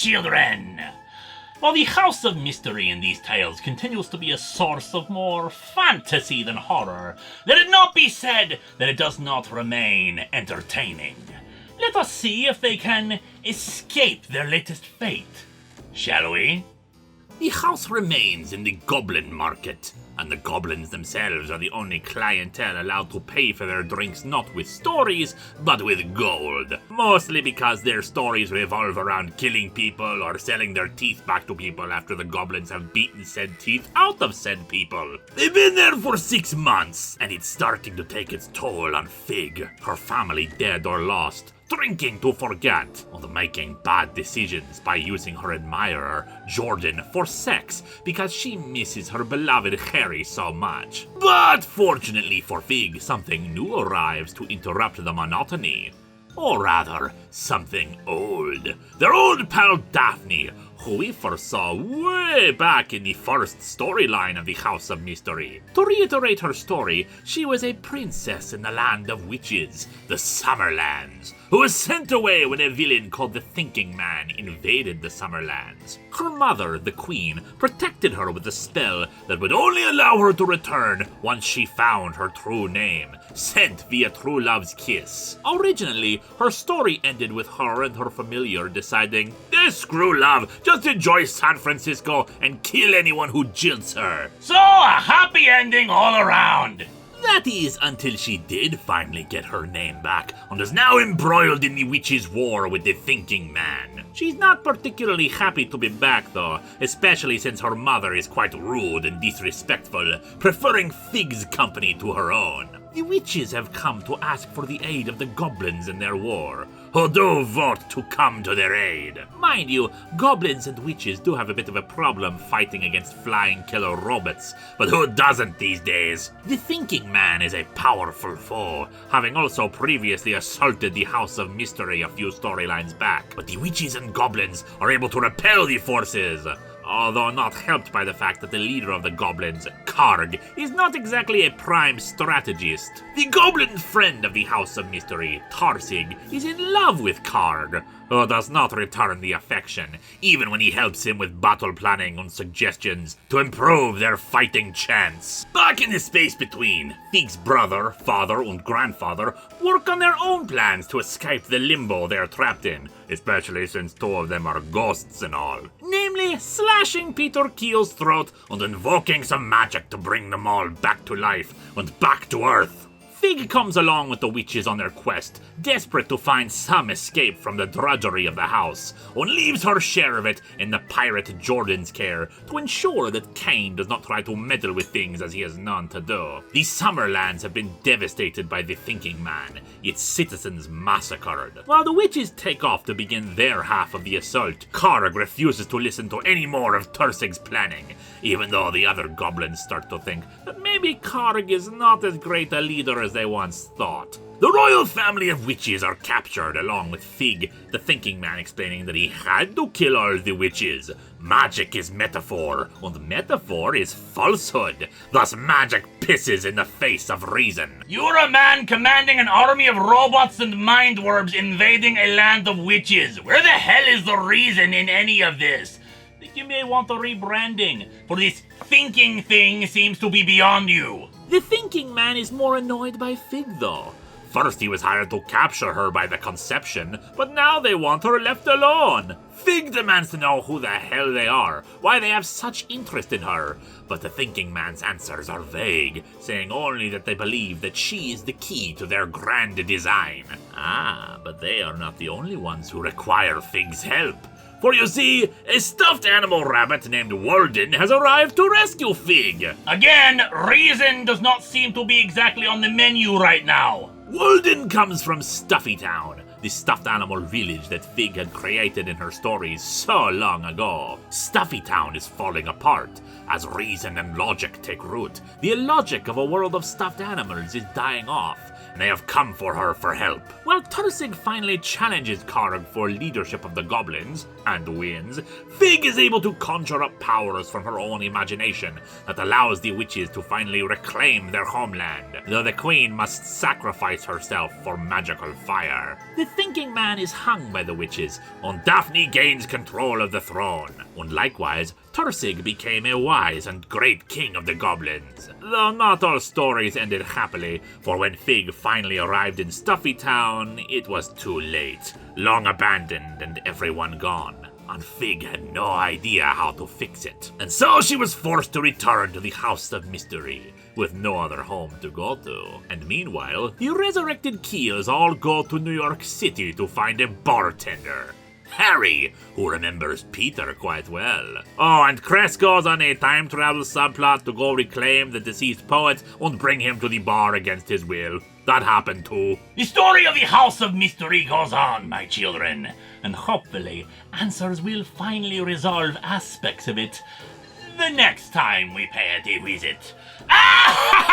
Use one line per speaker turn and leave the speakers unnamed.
children! While the House of Mystery in these tales continues to be a source of more fantasy than horror, let it not be said that it does not remain entertaining. Let us see if they can escape their latest fate, shall we? The house remains in the goblin market, and the goblins themselves are the only clientele allowed to pay for their drinks not with stories, but with gold. Mostly because their stories revolve around killing people or selling their teeth back to people after the goblins have beaten said teeth out of said people. They've been there for 6 months, and it's starting to take its toll on Fig, her family dead or lost, drinking to forget, and making bad decisions by using her admirer, Jordan, for sex because she misses her beloved Harry so much. But fortunately for Fig, something new arrives to interrupt the monotony. Or rather, something old. Their old pal Daphne, who we first saw way back in the first storyline of the House of Mystery. To reiterate her story, she was a princess in the land of witches, the Summerlands, who was sent away when a villain called the Thinking Man invaded the Summerlands. Her mother, the Queen, protected her with a spell that would only allow her to return once she found her true name, sent via True Love's kiss. Originally, her story ended with her and her familiar deciding, screw love, just enjoy San Francisco and kill anyone who jilts her. So, a happy ending all around. That is, until she did finally get her name back, and is now embroiled in the witch's war with the Thinking Man. She's not particularly happy to be back though, especially since her mother is quite rude and disrespectful, preferring Fig's company to her own. The witches have come to ask for the aid of the goblins in their war, who do vote to come to their aid. Mind you, goblins and witches do have a bit of a problem fighting against flying killer robots, but who doesn't these days? The Thinking Man is a powerful foe, having also previously assaulted the House of Mystery a few storylines back, but the witches and goblins are able to repel the forces, although not helped by the fact that the leader of the goblins, Karg, is not exactly a prime strategist. The goblin friend of the House of Mystery, Tarsig, is in love with Karg, who does not return the affection, even when he helps him with battle planning and suggestions to improve their fighting chance. Back in the space between, Fig's brother, father, and grandfather work on their own plans to escape the limbo they're trapped in, especially since 2 of them are ghosts and all. Namely, slashing Peter Keel's throat and invoking some magic to bring them all back to life and back to Earth. Fig comes along with the witches on their quest, desperate to find some escape from the drudgery of the house, and leaves her share of it in the pirate Jordan's care to ensure that Cain does not try to meddle with things as he has none to do. The Summerlands have been devastated by the Thinking Man, its citizens massacred. While the witches take off to begin their half of the assault, Karg refuses to listen to any more of Tursig's planning, even though the other goblins start to think that maybe Karg is not as great a leader as they once thought. The royal family of witches are captured along with Fig, the Thinking Man explaining that he had to kill all the witches. Magic is metaphor, and metaphor is falsehood. Thus magic pisses in the face of reason. You're a man commanding an army of robots and mindworms invading a land of witches. Where the hell is the reason in any of this? You may want a rebranding, for this thinking thing seems to be beyond you. The Thinking Man is more annoyed by Fig though. First he was hired to capture her by the conception, but now they want her left alone. Fig demands to know who the hell they are, why they have such interest in her, but the Thinking Man's answers are vague, saying only that they believe that she is the key to their grand design. But they are not the only ones who require Fig's help. For you see, a stuffed animal rabbit named Walden has arrived to rescue Fig. Again, reason does not seem to be exactly on the menu right now. Walden comes from Stuffytown, the stuffed animal village that Fig had created in her stories so long ago. Stuffytown is falling apart. As reason and logic take root, the illogic of a world of stuffed animals is dying off, and they have come for her for help. Well, Tursig finally challenges Karg for leadership of the goblins, and wins. Fig is able to conjure up powers from her own imagination that allows the witches to finally reclaim their homeland, though the queen must sacrifice herself for magical fire. The thinking man is hung by the witches, and Daphne gains control of the throne. And likewise, Tursig became a wise and great king of the goblins. Though not all stories ended happily, for when Fig finally arrived in Stuffy Town, it was too late, long abandoned and everyone gone. And Fig had no idea how to fix it. And so she was forced to return to the House of Mystery, with no other home to go to. And meanwhile, the resurrected Keels all go to New York City to find a bartender, Harry, who remembers Peter quite well. Oh, and Cress goes on a time travel subplot to go reclaim the deceased poet and bring him to the bar against his will. That happened too. The story of the House of Mystery goes on, my children, and hopefully answers will finally resolve aspects of it the next time we pay it a visit. Ah!